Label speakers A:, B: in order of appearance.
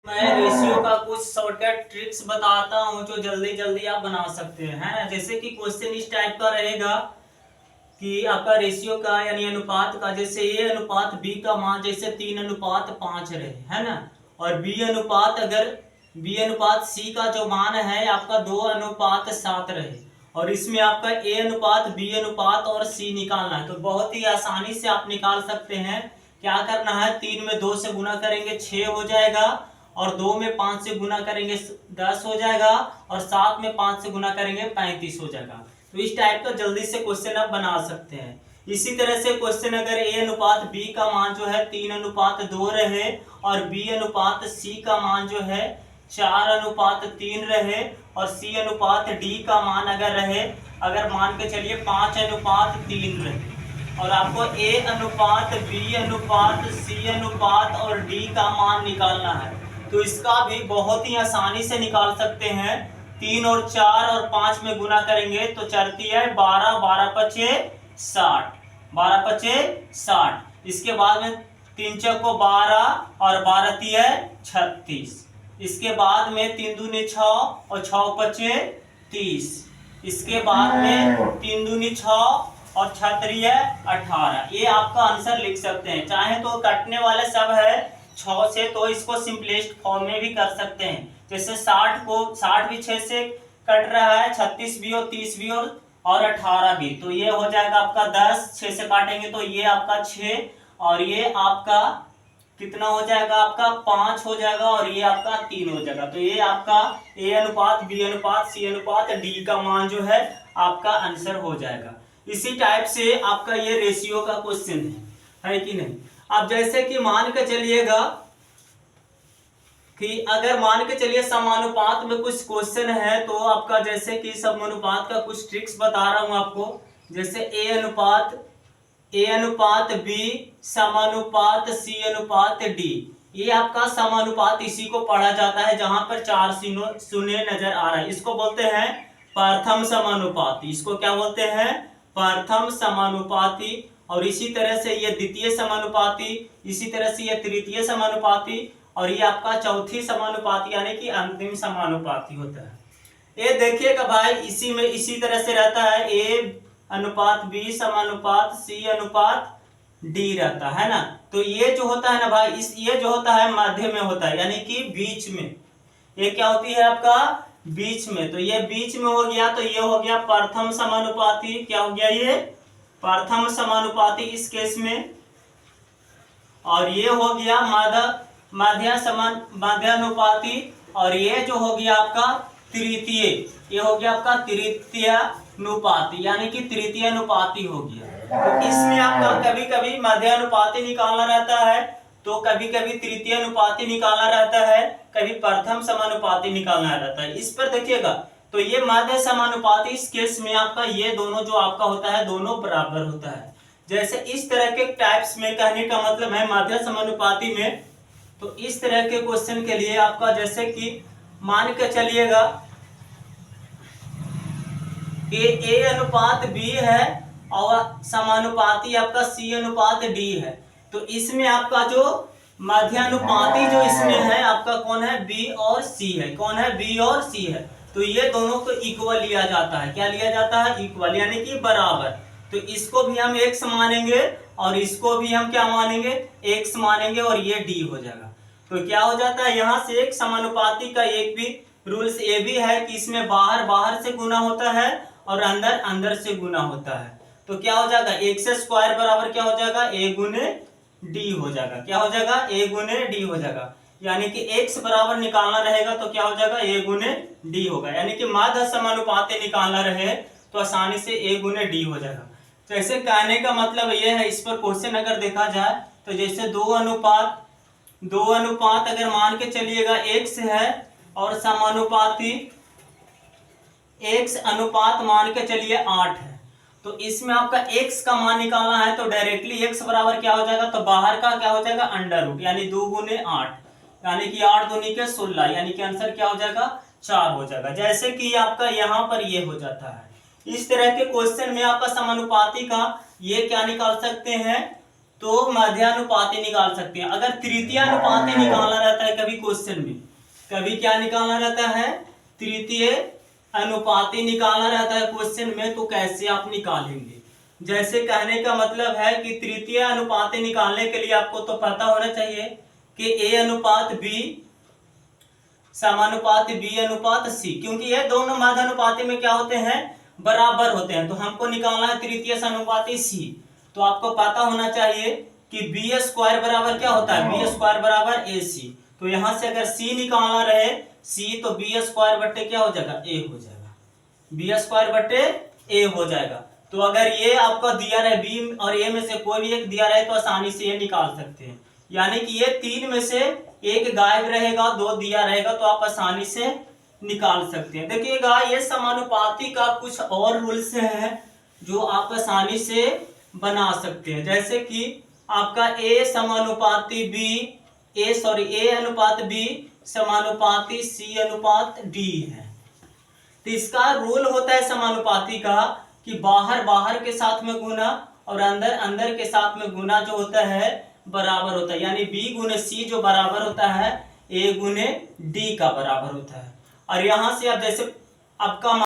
A: मैं रेशियो का कुछ शॉर्टकट ट्रिक्स बताता हूँ जो जल्दी जल्दी आप बना सकते हैं, है ना। जैसे कि क्वेश्चन इस टाइप का रहेगा कि आपका रेशियो का यानी अनुपात का, जैसे ए अनुपात बी का मान जैसे 3:5 रहे, है ना। और बी अनुपात सी का जो मान है आपका 2:7 रहे, और इसमें आपका ए अनुपात बी अनुपात और सी निकालना है। तो बहुत ही आसानी से आप निकाल सकते हैं। क्या करना है, 3 में 2 से गुना करेंगे 6 हो जाएगा, और 2 में 5 से गुना करेंगे 10 हो जाएगा, और 7 में 5 से गुना करेंगे 35 हो जाएगा। तो इस टाइप का जल्दी से क्वेश्चन आप बना सकते हैं। इसी तरह से क्वेश्चन अगर ए अनुपात बी का मान जो है 3:2 रहे, और बी अनुपात सी का मान जो है 4:3 रहे, और सी अनुपात डी का मान अगर मान के चलिए 5:3 रहे, और आपको ए अनुपात बी अनुपात सी अनुपात और डी का मान निकालना है, तो इसका भी बहुत ही आसानी से निकाल सकते हैं। 3 और 4 और 5 में गुना करेंगे तो चलती है 12, 12 पचे 60, 12 पचे 60। इसके बाद में 3 चौको 12 और 12 तिया 36। इसके बाद में 3 दूनी 6 और 6 पचे 30। इसके बाद में 3 दूनी 6 और 6 18। ये आपका आंसर लिख सकते हैं। चाहे तो कटने वाले सब है 6 से, तो इसको सिंपलेस्ट फॉर्म में भी कर सकते हैं। जैसे 60 भी 6 से कट रहा है, 36 भी और 30 भी और 18 भी, तो ये हो जाएगा आपका 10। 6 से काटेंगे तो ये आपका 6, और ये आपका कितना हो जाएगा, आपका 5 हो जाएगा, और ये आपका 3 हो जाएगा। तो ये आपका ए अनुपात बी अनुपात सी अनुपात डी का मान जो है आपका आंसर हो जाएगा। इसी टाइप से आपका ये रेशियो का क्वेश्चन है कि नहीं। अब जैसे कि मान के चलिएगा कि अगर मान के चलिए समानुपात में कुछ क्वेश्चन है, तो आपका जैसे कि समानुपात का कुछ ट्रिक्स बता रहा हूं आपको। जैसे ए अनुपात बी समानुपात सी अनुपात डी, ये आपका समानुपात इसी को पढ़ा जाता है जहां पर 4 शून्य नजर आ रहा है। इसको बोलते हैं प्रथम समानुपाती। इसको क्या बोलते हैं, प्रथम समानुपाती। और इसी तरह से ये द्वितीय समानुपाती, इसी तरह से ये तृतीय समानुपाती, और ये आपका चौथी समानुपाती यानी कि अंतिम समानुपाती होता है। ये देखिएगा भाई, इसी में इसी तरह से रहता है, ए अनुपात बी समानुपात सी अनुपात डी रहता है ना। तो ये जो होता है ना भाई, ये जो होता है मध्य में होता है, यानी कि बीच में। ये क्या होती है आपका, बीच में। तो ये बीच में हो गया, तो ये हो गया प्रथम समानुपाती। क्या हो गया, ये प्रथम समानुपाती इस केस में। और ये हो गया मध्यानुपाती, और ये जो हो गया आपका तृतीय, ये हो गया आपका तृतीय अनुपाती, यानी कि तृतीय अनुपाती हो गया। तो इसमें आपका कभी कभी मध्यानुपाती निकालना रहता है, तो कभी कभी तृतीय अनुपाती निकालना रहता है, कभी प्रथम समानुपाती निकालना रहता है। इस पर देखिएगा, तो ये मध्य समानुपाती, इस केस में आपका ये दोनों जो आपका होता है दोनों बराबर होता है। जैसे इस तरह के टाइप्स में कहने का मतलब है मध्य समानुपाती में। तो इस तरह के क्वेश्चन के लिए आपका जैसे कि मान के चलिएगा कि ए अनुपात बी है और समानुपाती आपका सी अनुपात डी है। तो इसमें आपका जो मध्यानुपाती जो इसमें है आपका कौन है, बी और सी है। कौन है, बी और सी है। तो ये दोनों को इक्वल लिया जाता है। क्या लिया जाता है, इक्वल, यानी कि बराबर। तो इसको भी हम एक्स मानेंगे और इसको भी हम क्या मानेंगे, एक्स मानेंगे, और ये डी हो जाएगा। तो क्या हो जाता है, यहां से एक समानुपाती का एक भी रूल्स ये भी है कि इसमें बाहर बाहर से गुना होता है और अंदर अंदर से गुना होता है। तो क्या हो जाएगा, एक्स स्क्वायर बराबर क्या हो जाएगा, ए गुने डी हो जाएगा। क्या हो जाएगा, ए गुने डी हो जाएगा। यानी कि एक्स बराबर निकालना रहेगा तो क्या हो जाएगा, ए गुने डी होगा। यानी कि मध्य समानुपाती निकालना रहे तो आसानी से ए गुने डी हो जाएगा। तो ऐसे कहने का मतलब ये है, इस पर क्वेश्चन अगर देखा जाए तो जैसे दो अनुपात अगर मान के चलिएगा एक्स है और समानुपाती एक्स अनुपात मान के चलिए 8 है, तो इसमें आपका x का मान निकालना है। तो डायरेक्टली x बराबर क्या हो जाएगा, तो बाहर का क्या हो जाएगा, अंडर रूट, यानी 2 गुने 8, यानी कि 8 दूनी के 16, यानी कि आंसर क्या हो जाएगा, 4 हो जाएगा। जैसे कि आपका यहाँ पर ये हो जाता है। इस तरह के क्वेश्चन में आपका समानुपाती का ये क्या निकाल सकते हैं, तो मध्यानुपाती निकाल सकते हैं। अगर तृतीय अनुपाती निकालना रहता है कभी क्वेश्चन में, कभी क्या निकालना रहता है, तृतीय अनुपाती निकालना रहता है क्वेश्चन में, तो कैसे आप निकालेंगे। जैसे कहने का मतलब है कि तृतीय अनुपाती निकालने के लिए आपको तो पता होना चाहिए कि A अनुपात B समानुपात B अनुपात C, क्योंकि ये दोनों मध्यानुपाती में क्या होते हैं, बराबर होते हैं। तो हमको निकालना है तृतीय समानुपाती C, तो आपको पता होना चाहिए कि बी स्क्वायर बराबर क्या होता है, बी स्क्वायर बराबर AC। तो यहां से अगर C निकालना रहे C, तो बी स्क्वायर बट्टे क्या हो जाएगा, A हो जाएगा, बी स्क्वायर बट्टे A हो जाएगा। तो अगर ये आपका दिया रहे B और A में से कोई भी एक दिया रहे तो आसानी से ये निकाल सकते हैं। यानी कि ये तीन में से एक गायब रहेगा, दो दिया रहेगा, तो आप आसानी से निकाल सकते हैं। देखिएगा ये समानुपाती का कुछ और रूल्स हैं जो आप आसानी से बना सकते हैं। जैसे कि आपका A समानुपाती B, A अनुपात B समानुपाती C अनुपात D है। तो इसका रूल होता है समानुपाती का कि बाहर बाहर के साथ में गुना और अंदर अंदर के साथ में गुना जो होता है बराबर होता है। यानी B गुने C जो बराबर होता है A गुने D का बराबर होता है। और यहां से अब जैसे आपका